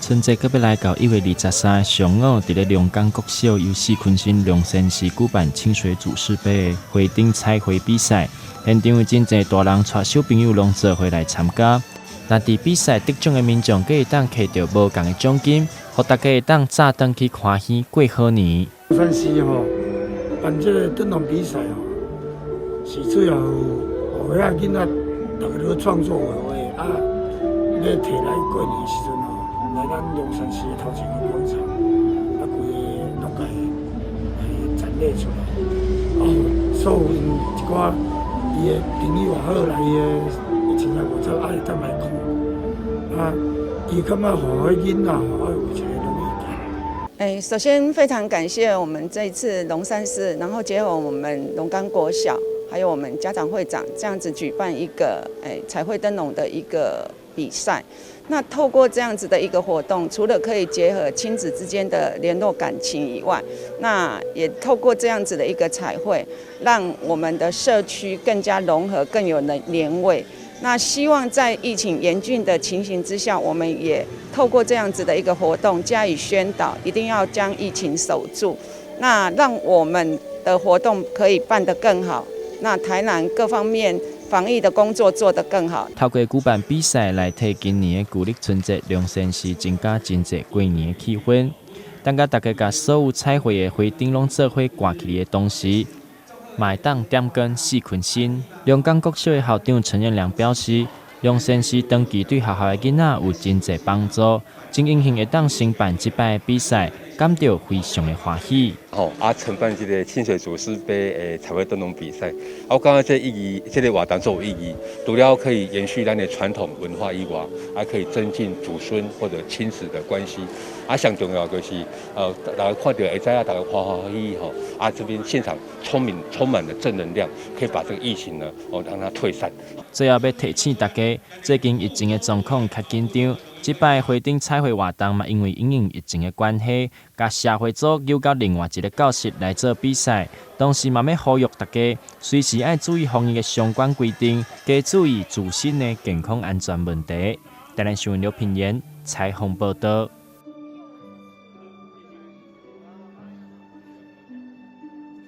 春节搁要来到1月23上午，伫咧龙岗国小由四坤新龙山市举办清水祖师杯的花灯彩绘比赛，现场有真侪大人带小朋友拢做伙来参加。但伫比赛得奖的民众，可会当摕到无同的奖金，互大家会当早登去欢喜过好年。算是办这个灯笼比赛是主要互遐囡仔大家都创作画画要摕来过年时阵来咱龙山市的头前的广场，规个落界来展览出来。所有一寡伊的朋友也好，来伊的亲戚外走会当来看。伊感觉互迄囡仔有一个乐意。首先非常感谢我们这一次龙山市，然后结合我们龙岗国小，还有我们家长会长这样子举办一个彩绘灯笼的一个比赛。那透过这样子的一个活动，除了可以结合亲子之间的联络感情以外，那也透过这样子的一个彩绘，让我们的社区更加融合，更有年味。那希望在疫情严峻的情形之下，我们也透过这样子的一个活动加以宣导，一定要将疫情守住，那让我们的活动可以办得更好，那台南各方面防疫的工作做得更好。透过举办比赛来替今年的旧历春节龙山市增加真侪过年的气氛。当大家把所有彩绘的花灯笼做伙挂起来的同时，买当点根四坤新。龙岗国小的校长陈彦良表示，龙山市长期对学校的囡仔有真侪帮助，真荣幸会当承办这摆的比赛，感到非常的欢喜。承办这个清水祖师杯的彩绘灯笼比赛，我感觉这意义，这个活动做有意义，除了可以延续咱的传统文化以外，还可以增进祖孙或者亲子的关系。上重要就是大家看到会知大家欢欢喜喜这边现场充满了正能量，可以把这个疫情呢让它退散。最后要提醒大家，最近疫情的状况较紧张，这摆花灯彩绘活动嘛，因为因应疫情的关系，甲社会组邀到另外一个教室来做比赛，同时嘛要呼吁大家随时要注意防疫的相关规定，加注意自身的健康安全问题。台南新闻刘品言采访报道。